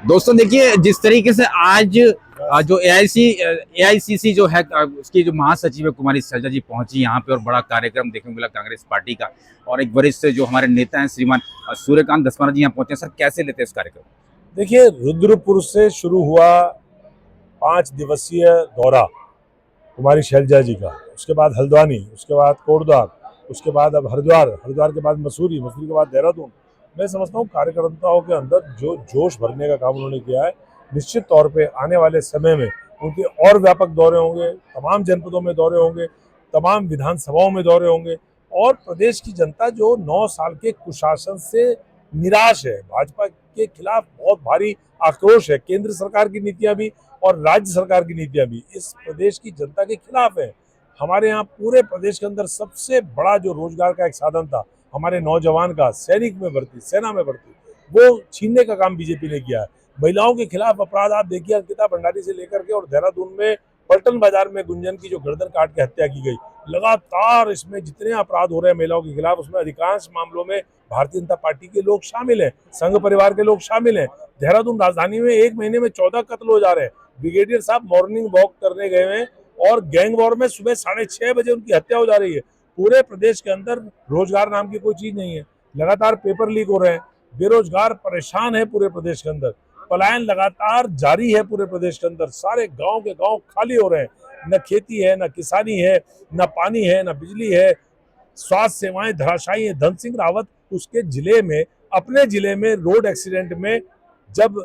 दोस्तों देखिए, जिस तरीके से आज जो एआईसीसी जो है उसकी जो महासचिव है कुमारी सैलजा जी पहुंची यहाँ पे और बड़ा कार्यक्रम देखने को मिला कांग्रेस पार्टी का। और एक वरिष्ठ जो हमारे नेता हैं श्रीमान सूर्यकांत धस्माना जी यहाँ पहुंचे। सर, कैसे लेते हैं इस कार्यक्रम? देखिए, रुद्रपुर से शुरू हुआ 5 दिवसीय दौरा कुमारी शैलजा जी का, उसके बाद हल्द्वानी, उसके बाद कोटद्वार, उसके बाद अब हरिद्वार, हरिद्वार के बाद मसूरी, मसूरी के बाद देहरादून। मैं समझता हूँ कार्यकर्ताओं के अंदर जो जोश भरने का काम उन्होंने किया है, निश्चित तौर पे आने वाले समय में उनके और व्यापक दौरे होंगे, तमाम जनपदों में दौरे होंगे, तमाम विधानसभाओं में दौरे होंगे। और प्रदेश की जनता जो 9 साल के कुशासन से निराश है, भाजपा के खिलाफ बहुत भारी आक्रोश है, केंद्र सरकार की नीतियां भी और राज्य सरकार की नीतियां भी इस प्रदेश की जनता के खिलाफ है। हमारे यहाँ पूरे प्रदेश के अंदर सबसे बड़ा जो रोजगार का एक साधन था हमारे नौजवान का, सैनिक में भर्ती, सेना में भर्ती, वो छीनने का काम बीजेपी ने किया है। महिलाओं के खिलाफ अपराध आप देखिए, अंकिता भंडारी से लेकर के और देहरादून में पलटन बाजार में गुंजन की जो गर्दन काट के हत्या की गई, लगातार इसमें जितने अपराध हो रहे हैं महिलाओं के खिलाफ, उसमें अधिकांश मामलों में भारतीय जनता पार्टी के लोग शामिल हैं, संघ परिवार के लोग शामिल हैं। देहरादून राजधानी में 1 महीने में 14 कत्ल हो जा रहे हैं। ब्रिगेडियर साहब मॉर्निंग वॉक करने गए हैं और गैंग वॉर में सुबह 6:30 बजे उनकी हत्या हो जा रही है। पूरे प्रदेश के अंदर रोजगार नाम की कोई चीज नहीं है, लगातार पेपर लीक हो रहे हैं, बेरोजगार परेशान है पूरे प्रदेश के अंदर, पलायन लगातार जारी है पूरे प्रदेश के अंदर, सारे गांव के गांव खाली हो रहे हैं, न खेती है, न किसानी है, न पानी है, न बिजली है, स्वास्थ्य सेवाएं धराशायी है। धन सिंह रावत उसके जिले में, अपने जिले में रोड एक्सीडेंट में जब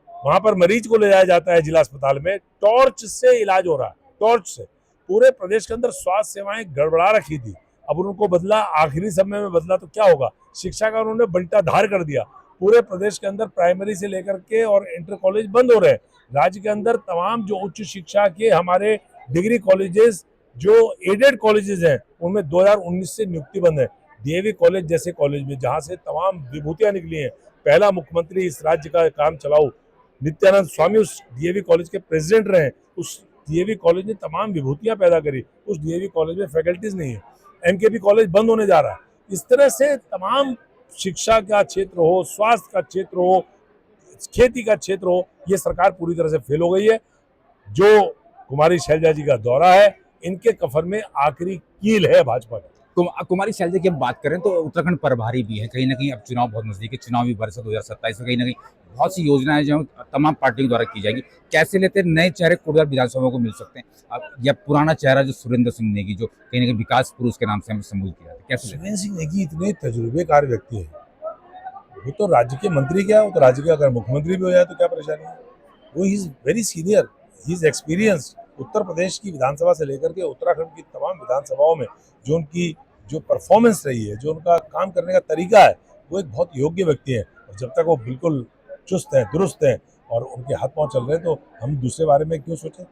वहां पर मरीज को ले जाया जाता है जिला अस्पताल में, टॉर्च से इलाज हो रहा है, टॉर्च से। पूरे प्रदेश के अंदर स्वास्थ्य सेवाएं गड़बड़ा रखी थी, अब उनको बदला, आखिरी समय में बदला तो क्या होगा। शिक्षा का उन्होंने बंटाधार कर दिया। पूरे प्रदेश के अंदर प्राइमरी से लेकर के और इंटर कॉलेज बंद हो रहे हैं। राज्य के अंदर तमाम जो उच्च शिक्षा के हमारे डिग्री कॉलेजेस, जो एडेड कॉलेजेस हैं, उनमें 2019 से नियुक्ति बंद है। डीएवी कॉलेज जैसे कॉलेज में जहां से तमाम विभूतियां निकली हैं, पहला मुख्यमंत्री इस राज्य का काम चलाऊ नित्यानंद स्वामी उस डीएवी कॉलेज के प्रेसिडेंट रहे। उस डीएवी कॉलेज ने तमाम विभूतियां पैदा करी। उस डीएवी कॉलेज में फैकल्टीज नहीं है। एमकेबी कॉलेज बंद होने जा रहा है। इस तरह से तमाम शिक्षा का क्षेत्र हो, स्वास्थ्य का क्षेत्र हो, खेती का क्षेत्र हो, ये सरकार पूरी तरह से फेल हो गई है। जो कुमारी शैलजा जी का दौरा है, इनके कफन में आखिरी कील है भाजपा की। कुमारी शैलजा की हम बात करें तो उत्तराखंड प्रभारी भी है, कहीं ना कहीं अब चुनाव बहुत नजदीक है, चुनावी वर्ष 2027 में कहीं ना कहीं बहुत सी योजनाएं जो तमाम पार्टियों द्वारा की जाएगी। कैसे लेते हैं नए चेहरे कोटद्वार विधानसभा को मिल सकते हैं अब, या पुराना चेहरा जो सुरेंद्र सिंह नेगी जो कहीं ना कहीं विकास पुरुष के नाम से हमें संबोधित किया जाता है, कैसे? सुरेंद्र सिंह नेगी इतने तजुर्बेकार व्यक्ति है, वो तो राज्य के मंत्री क्या, वो तो राज्य के अगर मुख्यमंत्री भी हो जाए तो क्या परेशानी है। वो he is very senior, he is experienced. Uttar Pradesh की विधानसभा से लेकर के उत्तराखंड की तमाम विधानसभाओं में जो उनकी जो परफॉर्मेंस रही है, जो उनका काम करने का तरीका है, वो एक बहुत योग्य व्यक्ति है। और जब तक वो बिल्कुल चुस्त हैं, दुरुस्त हैं और उनके हाथ पांव चल रहे हैं, तो हम दूसरे बारे में क्यों सोचें।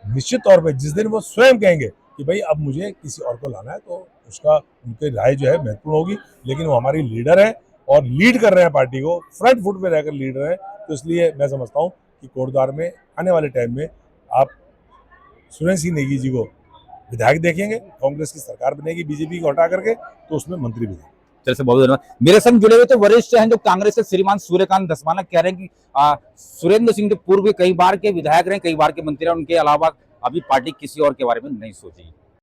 निश्चित तौर पे जिस दिन वो स्वयं कहेंगे कि भाई अब मुझे किसी और को लाना है, तो उसका उनकी राय जो है महत्वपूर्ण होगी। लेकिन वो हमारी लीडर है और लीड कर रहे हैं पार्टी को, फ्रंट फुट पे रहकर लीड रहे हैं। तो इसलिए मैं समझता हूँ कि कोटद्वार में आने वाले टाइम में आप सुरेंद्र सिंह नेगी जी को विधायक देखेंगे, कांग्रेस की सरकार बनेगी बीजेपी को हटा करके, तो उसमें मंत्री भी देंगे। चल से बहुत धन्यवाद। मेरे संग जुड़े हुए तो वरिष्ठ हैं जो कांग्रेस से श्रीमान सूर्यकांत धस्माना कह रहे हैं कि सुरेंद्र सिंह जो पूर्व कई बार के विधायक रहे, कई बार के मंत्री रहे, उनके अलावा अभी पार्टी किसी और के बारे में नहीं सोची।